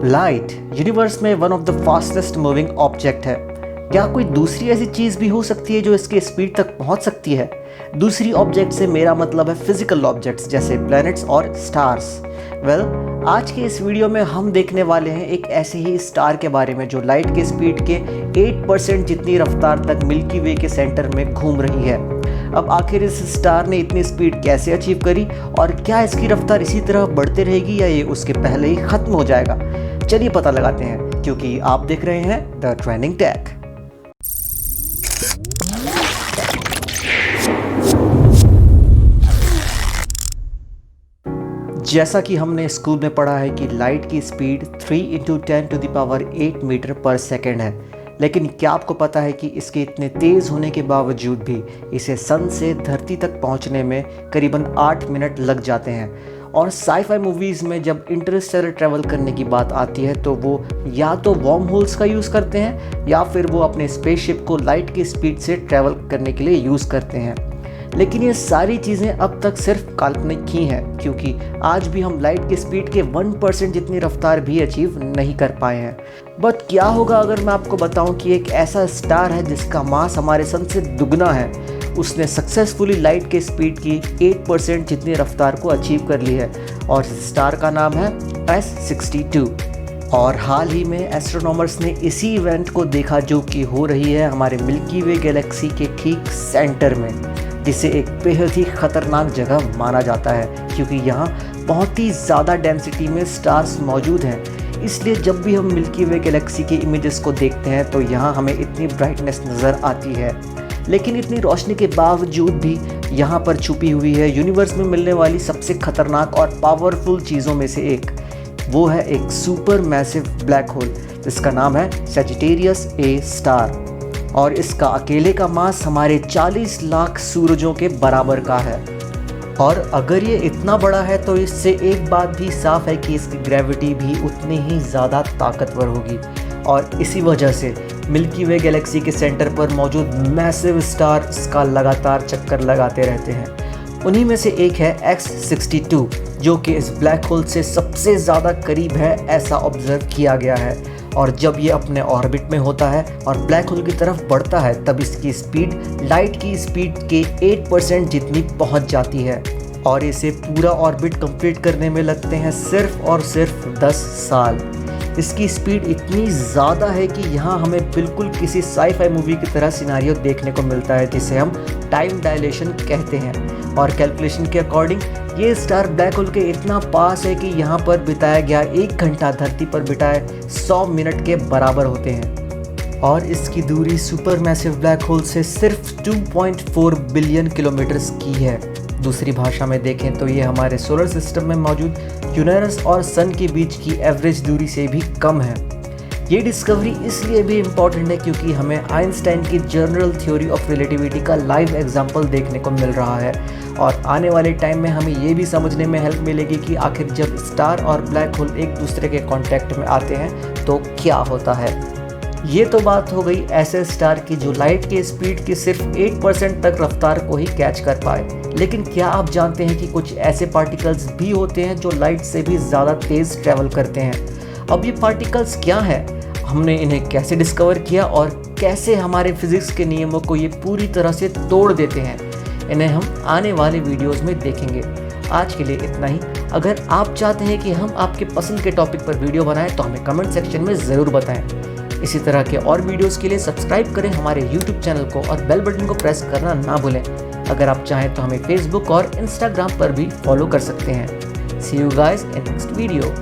Light universe में one of the fastest moving object है। क्या कोई दूसरी ऐसी चीज़ भी हो सकती है जो इसके स्पीड तक पहुंच सकती है? दूसरी ऑब्जेक्ट से मेरा मतलब है फिजिकल ऑब्जेक्ट्स जैसे प्लैनेट्स और स्टार्स। आज के इस वीडियो में हम देखने वाले हैं एक ऐसे ही स्टार के बारे में जो लाइट के स्पीड के 8% जितनी रफ्तार तक मिल्की वे के सेंटर में घूम रही है। अब आखिर इस स्टार ने इतनी स्पीड कैसे अचीव करी और क्या इसकी रफ्तार इसी तरह बढ़ती रहेगी या ये उसके पहले ही ख़त्म हो जाएगा? चलिए पता लगाते हैं, क्योंकि आप देख रहे हैं द ट्रेंडिंग टेक। जैसा कि हमने स्कूल में पढ़ा है कि लाइट की स्पीड 3 × 10⁸ मीटर पर सेकेंड है, लेकिन क्या आपको पता है कि इसके इतने तेज़ होने के बावजूद भी इसे सन से धरती तक पहुंचने में करीबन 8 मिनट लग जाते हैं। और साई-फाई मूवीज़ में जब इंटरस्टेलर ट्रैवल करने की बात आती है तो वो या तो वॉर्म होल्स का यूज़ करते हैं या फिर वो अपने स्पेसशिप को लाइट की स्पीड से ट्रैवल करने के लिए यूज़ करते हैं। लेकिन ये सारी चीज़ें अब तक सिर्फ काल्पनिक ही हैं, क्योंकि आज भी हम लाइट की स्पीड के 1% जितनी रफ्तार भी अचीव नहीं कर पाए हैं। बट क्या होगा अगर मैं आपको बताऊं कि एक ऐसा स्टार है जिसका मास हमारे सन से दुगना है, उसने सक्सेसफुली लाइट के स्पीड की 8% जितनी रफ्तार को अचीव कर ली है, और इस स्टार का नाम है S62। और हाल ही में एस्ट्रोनॉमर्स ने इसी इवेंट को देखा जो कि हो रही है हमारे मिल्की वे गैलेक्सी के ठीक सेंटर में, जिसे एक बेहद ही ख़तरनाक जगह माना जाता है, क्योंकि यहाँ बहुत ही ज़्यादा डेंसिटी में स्टार्स मौजूद हैं। इसलिए जब भी हम मिल्की वे गैलेक्सी के इमेजेस को देखते हैं तो यहाँ हमें इतनी ब्राइटनेस नज़र आती है। लेकिन इतनी रोशनी के बावजूद भी यहाँ पर छुपी हुई है यूनिवर्स में मिलने वाली सबसे ख़तरनाक और पावरफुल चीज़ों में से एक। वो है एक सुपर मैसिव ब्लैक होल जिसका नाम है सजिटेरियस ए स्टार, और इसका अकेले का मास हमारे 40 लाख सूरजों के बराबर का है। और अगर ये इतना बड़ा है तो इससे एक बात भी साफ है कि इसकी ग्रेविटी भी उतनी ही ज़्यादा ताकतवर होगी, और इसी वजह से मिल्की वे गैलेक्सी के सेंटर पर मौजूद मैसिव स्टार इसका लगातार चक्कर लगाते रहते हैं। उन्हीं में से एक है X62, जो कि इस ब्लैक होल से सबसे ज़्यादा करीब है ऐसा ऑब्जर्व किया गया है। और जब ये अपने ऑर्बिट में होता है और ब्लैक होल की तरफ बढ़ता है तब इसकी स्पीड लाइट की स्पीड के 8% जितनी पहुंच जाती है, और इसे पूरा ऑर्बिट कंप्लीट करने में लगते हैं सिर्फ और सिर्फ 10 साल। इसकी स्पीड इतनी ज़्यादा है कि यहाँ हमें बिल्कुल किसी साई-फाई मूवी की तरह सिनारियो देखने को मिलता है, जिसे हम टाइम डायलेशन कहते हैं। और कैलकुलेशन के अकॉर्डिंग ये स्टार ब्लैक होल के इतना पास है कि यहाँ पर बिताया गया 1 घंटा धरती पर बिताए 100 मिनट के बराबर होते हैं। और इसकी दूरी सुपर मैसिव ब्लैक होल से सिर्फ 2.4 बिलियन किलोमीटर्स की है। दूसरी भाषा में देखें तो ये हमारे सोलर सिस्टम में मौजूद यूरेनस और सन के बीच की एवरेज दूरी से भी कम है। ये डिस्कवरी इसलिए भी इम्पॉर्टेंट है क्योंकि हमें आइंस्टाइन की जनरल थ्योरी ऑफ रिलेटिविटी का लाइव एग्जाम्पल देखने को मिल रहा है, और आने वाले टाइम में हमें ये भी समझने में हेल्प मिलेगी कि आखिर जब स्टार और ब्लैक होल एक दूसरे के कांटेक्ट में आते हैं तो क्या होता है। ये तो बात हो गई ऐसे स्टार की जो लाइट के स्पीड की सिर्फ 8% तक रफ्तार को ही कैच कर पाए। लेकिन क्या आप जानते हैं कि कुछ ऐसे पार्टिकल्स भी होते हैं जो लाइट से भी ज़्यादा तेज़ ट्रैवल करते हैं? अब ये पार्टिकल्स क्या हैं, हमने इन्हें कैसे डिस्कवर किया और कैसे हमारे फिज़िक्स के नियमों को ये पूरी तरह से तोड़ देते हैं, इन्हें हम आने वाले वीडियोस में देखेंगे। आज के लिए इतना ही। अगर आप चाहते हैं कि हम आपके पसंद के टॉपिक पर वीडियो बनाएं तो हमें कमेंट सेक्शन में ज़रूर बताएं। इसी तरह के और वीडियोस के लिए सब्सक्राइब करें हमारे YouTube चैनल को और बेल बटन को प्रेस करना ना भूलें। अगर आप चाहें तो हमें Facebook और Instagram पर भी फॉलो कर सकते हैं। See you guys in next video.